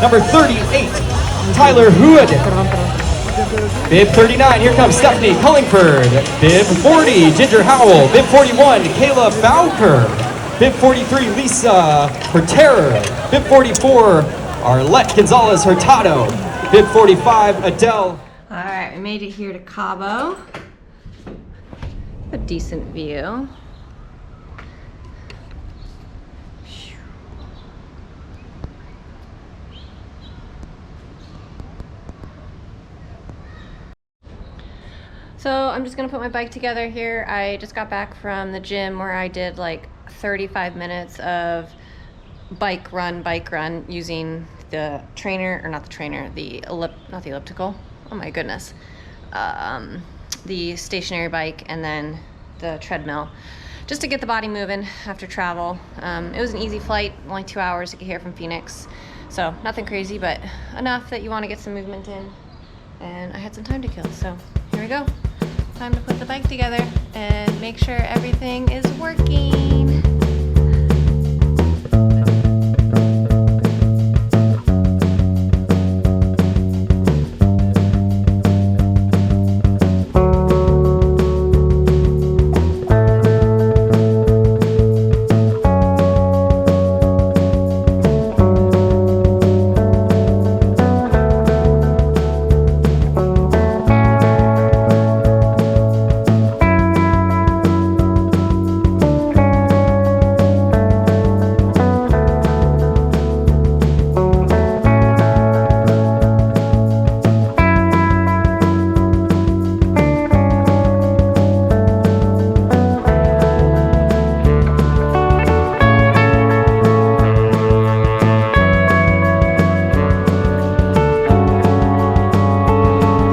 Number 38, Tyler Hood. Bib 39, here comes Stephanie Cullingford. Bib 40, Ginger Howell. Bib 41, Kayla Bowker. Bib 43, Lisa Herterra. Bib 44, Arlette Gonzalez Hurtado. Bib 45, Adele. All right, we made it here to Cabo. A decent view. So I'm just gonna put my bike together here. I just got back from the gym where I did like 35 minutes of bike run using the trainer, or not the trainer, not the elliptical. Oh my goodness. The stationary bike and then the treadmill, just to get the body moving after travel. It was an easy flight, only 2 hours to get here from Phoenix. So nothing crazy, but enough that you want to get some movement in. And I had some time to kill, so here we go. Time to put the bike together and make sure everything is working.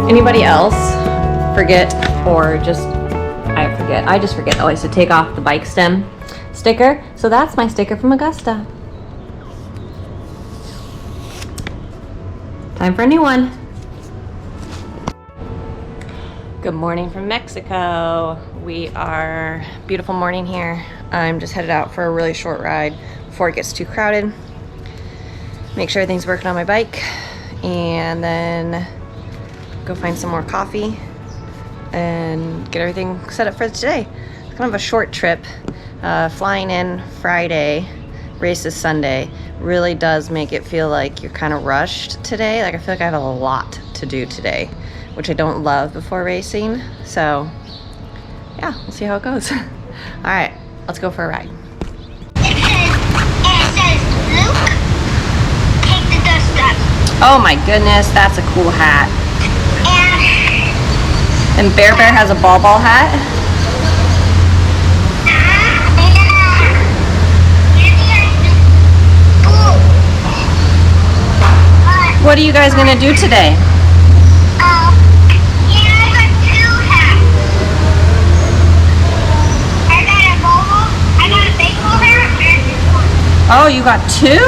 Anybody else forget, or I just forget always to take off the bike stem sticker. So that's my sticker from Augusta. Time for a new one. Good morning from Mexico. Beautiful morning here. I'm just headed out for a really short ride before it gets too crowded. Make sure everything's working on my bike, and then go find some more coffee and get everything set up for today. It's kind of a short trip. Flying in Friday, races Sunday, really does make it feel like you're kind of rushed today. Like I feel like I have a lot to do today, which I don't love before racing. So yeah, we'll see how it goes. All right, let's go for a ride. It says, Luke, take the dust up. Oh my goodness, that's a cool hat. And Bear has a ball hat. What are you guys gonna do today? Yeah, I got two hats. I got a baseball hat and this one. Oh, you got two?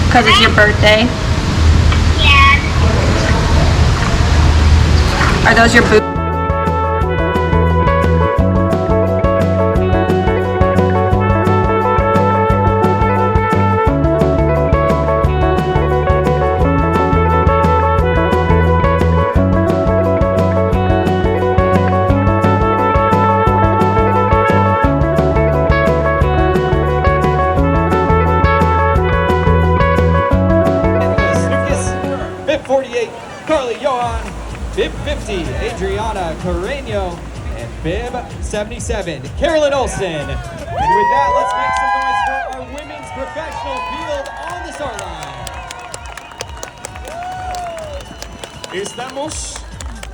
Because it's your birthday? Yeah. Are those your boots? Bib 48, Carly Johan. Bib 50, Adriana Carreño. And Bib 77, Carolyn Olson. And with that, let's make some noise for our women's professional field on the start line. Estamos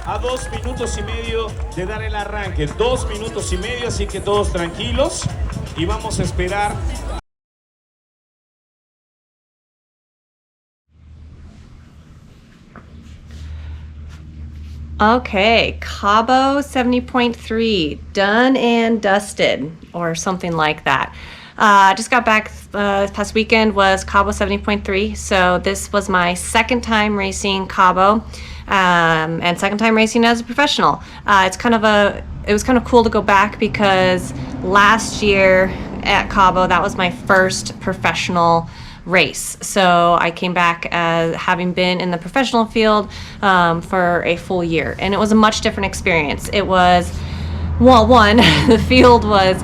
a 2 minutos y medio de dar el arranque. 2 minutos y medio, así que todos tranquilos. Y vamos a esperar. Okay, Cabo 70.3, done and dusted, or something like that. Just got back this past weekend was Cabo 70.3, so this was my second time racing Cabo, and second time racing as a professional. It was kind of cool to go back because last year at Cabo, that was my first professional race. So I came back as having been in the professional field for a full year, and it was a much different experience. It was, well, one, the field was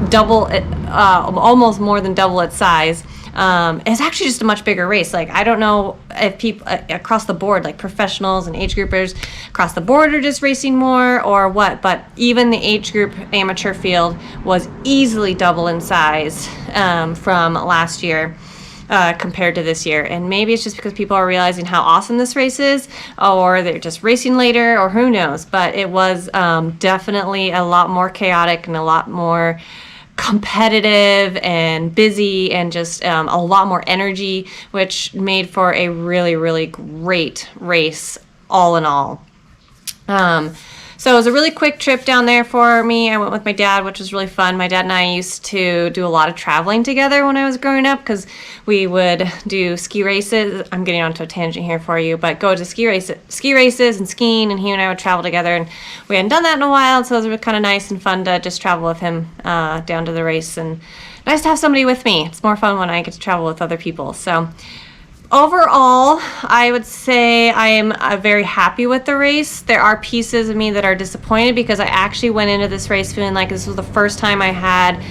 double, almost more than double its size. It's actually just a much bigger race. Like, I don't know if people across the board, like professionals and age groupers across the board, are just racing more or what, but even the age group amateur field was easily double in size from last year. Compared to this year. And maybe it's just because people are realizing how awesome this race is, or they're just racing later, or who knows. But it was definitely a lot more chaotic and a lot more competitive and busy, and just a lot more energy, which made for a really, really great race all in all. So it was a really quick trip down there for me. I went with my dad, which was really fun. My dad and I used to do a lot of traveling together when I was growing up, because we would do ski races. I'm getting onto a tangent here for you, but go to ski races and skiing, and he and I would travel together, and we hadn't done that in a while, so it was kind of nice and fun to just travel with him down to the race, and nice to have somebody with me. It's more fun when I get to travel with other people. So overall, I would say I am very happy with the race. There are pieces of me that are disappointed, because I actually went into this race feeling like this was the first time I had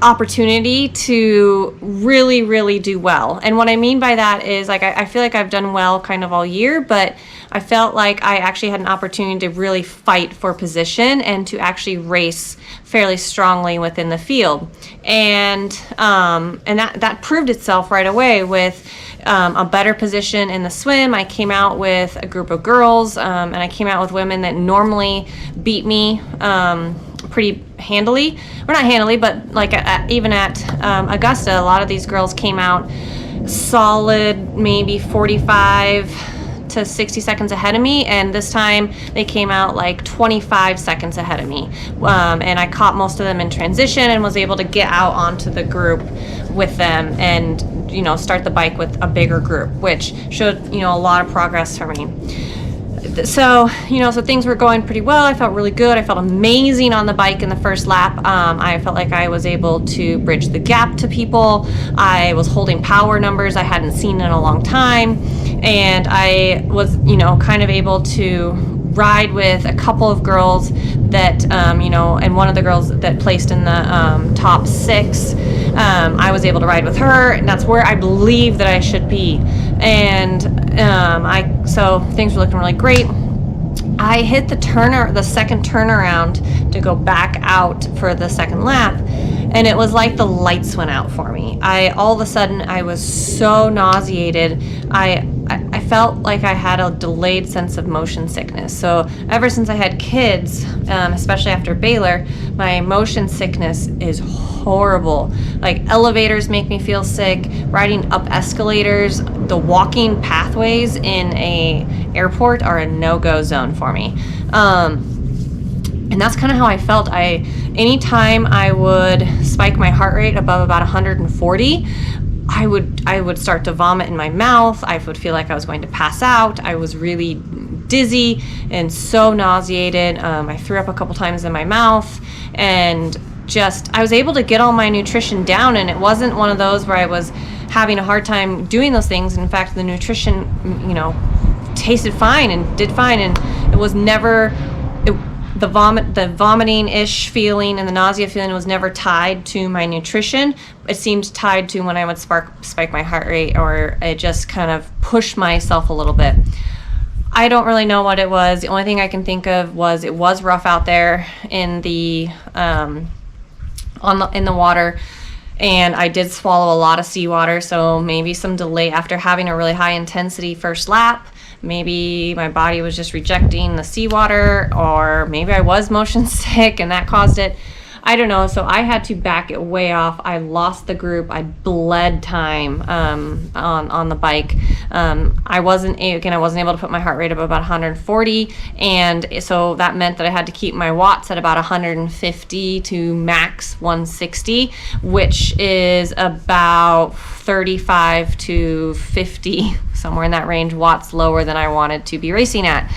opportunity to really, really do well. And what I mean by that is, like, I feel like I've done well kind of all year, but I felt like I actually had an opportunity to really fight for position and to actually race fairly strongly within the field. And that proved itself right away with a better position in the swim. I came out with a group of girls, and I came out with women that normally beat me pretty handily. Or not handily, but like even at Augusta, a lot of these girls came out solid maybe 45 to 60 seconds ahead of me, and this time they came out like 25 seconds ahead of me, and I caught most of them in transition and was able to get out onto the group with them and start the bike with a bigger group, which showed a lot of progress for me. So things were going pretty well. I felt really good. I felt amazing on the bike in the first lap. I felt like I was able to bridge the gap to people. I was holding power numbers I hadn't seen in a long time, and I was kind of able to ride with a couple of girls that and one of the girls that placed in the top 6. I was able to ride with her, and that's where I believe that I should be. And so things were looking really great. I hit the second turnaround to go back out for the second lap, and it was like the lights went out for me. All of a sudden I was so nauseated. I felt like I had a delayed sense of motion sickness. So ever since I had kids, especially after Baylor, my motion sickness is horrible. Like, elevators make me feel sick. Riding up escalators, the walking pathways in a airport are a no-go zone for me. And that's kind of how I felt. Anytime I would spike my heart rate above about 140, I would start to vomit in my mouth. I would feel like I was going to pass out. I was really dizzy and so nauseated. I threw up a couple times in my mouth, and I was able to get all my nutrition down, and it wasn't one of those where I was having a hard time doing those things. In fact, the nutrition, tasted fine and did fine, and it was never the vomiting-ish feeling and the nausea feeling was never tied to my nutrition. It seemed tied to when I would spike my heart rate, or it just kind of pushed myself a little bit. I don't really know what it was. The only thing I can think of was it was rough out there in the in the water, and I did swallow a lot of seawater, so maybe some delay after having a really high intensity first lap. Maybe my body was just rejecting the seawater, or maybe I was motion sick and that caused it. I don't know. So I had to back it way off. I lost the group. I bled time on the bike. I wasn't able to put my heart rate up about 140, and so that meant that I had to keep my watts at about 150 to max 160, which is about 35 to 50, somewhere in that range, watts lower than I wanted to be racing at.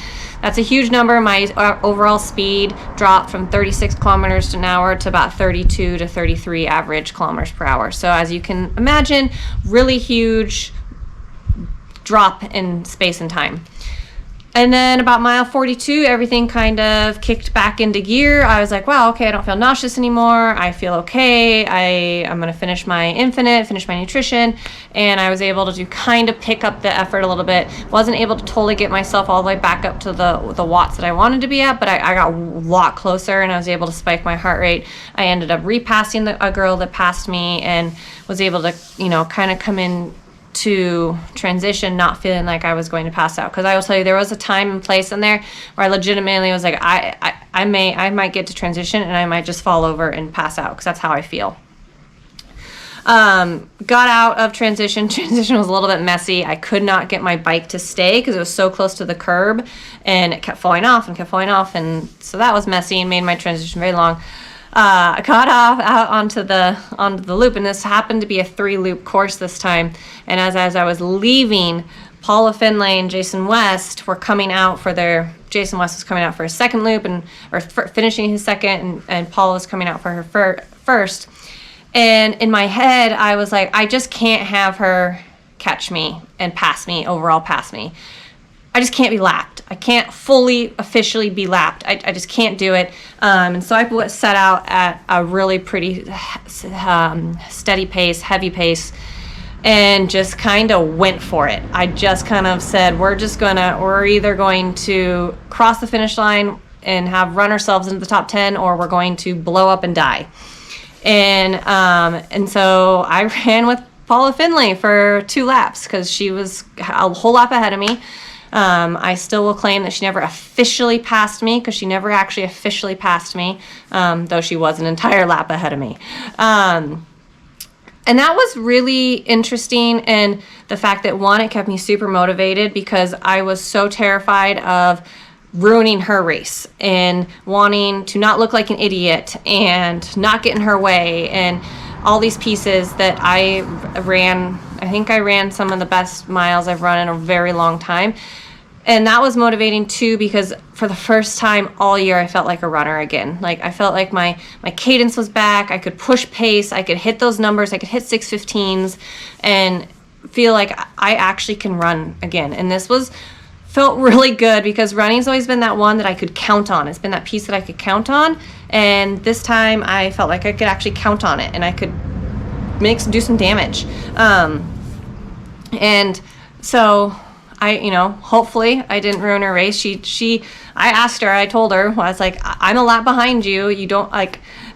that's a huge number. My overall speed dropped from 36 kilometers an hour to about 32 to 33 average kilometers per hour. So as you can imagine, really huge drop in space and time. And then about mile 42, everything kind of kicked back into gear. I was like, wow, okay, I don't feel nauseous anymore. I feel okay. I'm going to finish my infinite, finish my nutrition. And I was able to kind of pick up the effort a little bit. Wasn't able to totally get myself all the way back up to the watts that I wanted to be at, but I got a lot closer and I was able to spike my heart rate. I ended up repassing a girl that passed me and was able to, kind of come in to transition not feeling like I was going to pass out, because I will tell you there was a time and place in there where I legitimately was like I might get to transition and I might just fall over and pass out, because that's how I feel. Got out of transition was a little bit messy. I could not get my bike to stay because it was so close to the curb and it kept falling off, and so that was messy and made my transition very long. I got out onto the loop, and this happened to be a 3-loop course this time. And as I was leaving, Paula Finlay and Jason West were coming out for Jason West was coming out for his second loop finishing his second, and Paula was coming out for her first. And in my head, I was like, I just can't have her catch me and overall pass me. I just can't be lapped. I can't fully officially be lapped. I just can't do it. And so I set out at a really pretty steady pace, heavy pace, and just kind of went for it. I just kind of said, we're either going to cross the finish line and run ourselves into the top 10, or we're going to blow up and die. And so I ran with Paula Finlay for 2 laps because she was a whole lap ahead of me. I still will claim that she never officially passed me, because she never actually officially passed me, though she was an entire lap ahead of me. And that was really interesting, and the fact that, one, it kept me super motivated because I was so terrified of ruining her race and wanting to not look like an idiot and not get in her way, and all these pieces that I ran. I think I ran some of the best miles I've run in a very long time. And that was motivating too, because for the first time all year I felt like a runner again. Like I felt like my cadence was back. I could push pace. I could hit those numbers. I could hit 6:15s and feel like I actually can run again. And this felt really good, because running's always been that one that I could count on. It's been that piece that I could count on. And this time I felt like I could actually count on it and I could do some damage. And so hopefully I didn't ruin her race. I told her, I was like, I'm a lap behind you. You don't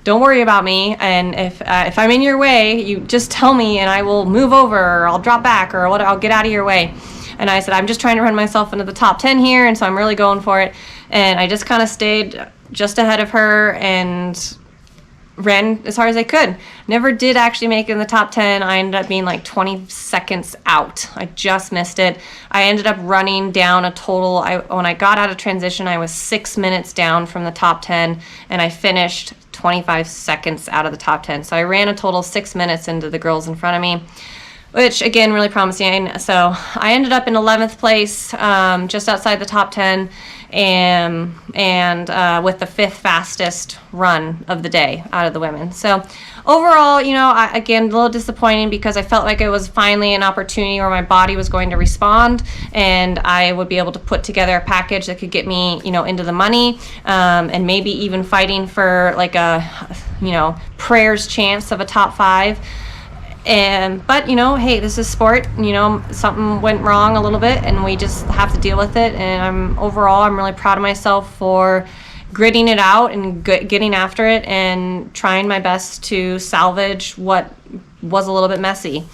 worry about me. And if I'm in your way, you just tell me and I will move over, or I'll drop back, or I'll get out of your way. And I said, I'm just trying to run myself into the top 10 here. And so I'm really going for it. And I just kind of stayed just ahead of her and ran as hard as I could. Never did actually make it in the top 10. I ended up being like 20 seconds out. I just missed it. I ended up running down a total, when I got out of transition, I was 6 minutes down from the top 10, and I finished 25 seconds out of the top 10. So I ran a total 6 minutes into the girls in front of me, which again, really promising. So I ended up in 11th place, just outside the top 10, and with the 5th fastest run of the day out of the women. So overall, again, a little disappointing, because I felt like it was finally an opportunity where my body was going to respond and I would be able to put together a package that could get me, into the money, and maybe even fighting for like a, prayers chance of a top 5. But hey, this is sport. Something went wrong a little bit, and we just have to deal with it. And I'm really proud of myself for gritting it out and getting after it and trying my best to salvage what was a little bit messy.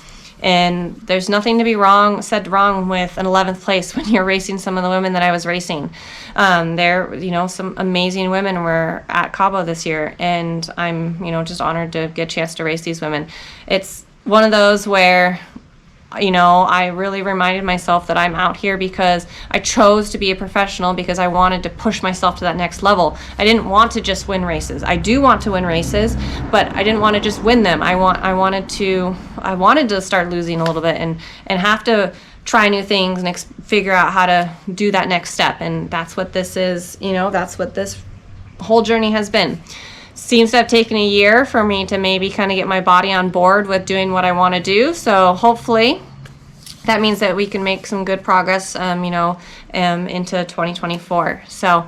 And there's nothing to be said wrong with an 11th place when you're racing some of the women that I was racing. Some amazing women were at Cabo this year, and I'm, just honored to get a chance to race these women. It's one of those where, I really reminded myself that I'm out here because I chose to be a professional, because I wanted to push myself to that next level. I didn't want to just win races. I do want to win races, but I didn't want to just win them. I wanted to start losing a little bit and have to try new things and figure out how to do that next step. And that's what this is, you know, that's what this whole journey has been. Seems to have taken a year for me to maybe kind of get my body on board with doing what I want to do. So hopefully that means that we can make some good progress, into 2024. So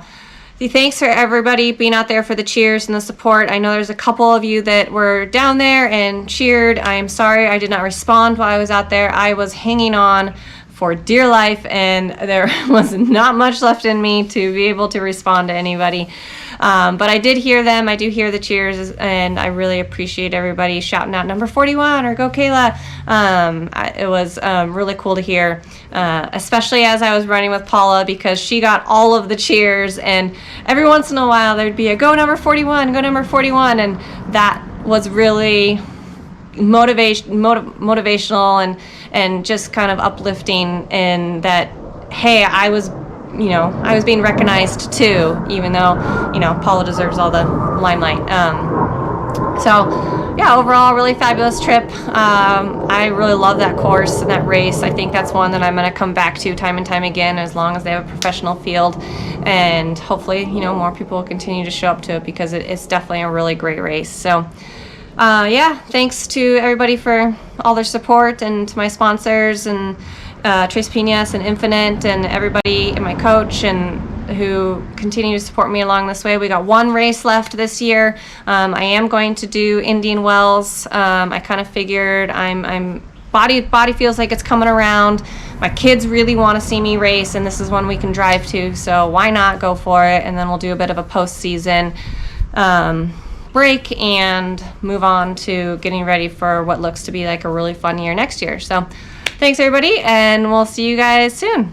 thanks for everybody being out there for the cheers and the support. I know there's a couple of you that were down there and cheered. I am sorry I did not respond while I was out there. I was hanging on for dear life, and there was not much left in me to be able to respond to anybody. But I did hear them. I do hear the cheers, and I really appreciate everybody shouting out number 41 or go Kayla. It was really cool to hear, especially as I was running with Paula, because she got all of the cheers, and every once in a while there'd be a go number 41, go number 41, and that was really motivational and just kind of uplifting, and that, hey, I was being recognized too, even though, Paula deserves all the limelight. So yeah, overall, really fabulous trip. I really love that course and that race. I think that's one that I'm going to come back to time and time again, as long as they have a professional field, and hopefully, more people will continue to show up to it, because it's definitely a really great race. So thanks to everybody for all their support, and to my sponsors, and Tres Piñas and Infinite, and everybody, and my coach, and who continue to support me along this way. We got one race left this year. I am going to do Indian Wells. I kind of figured body feels like it's coming around. My kids really want to see me race, and this is one we can drive to, so why not go for it? And then we'll do a bit of a postseason break and move on to getting ready for what looks to be like a really fun year next year. So thanks everybody, and we'll see you guys soon.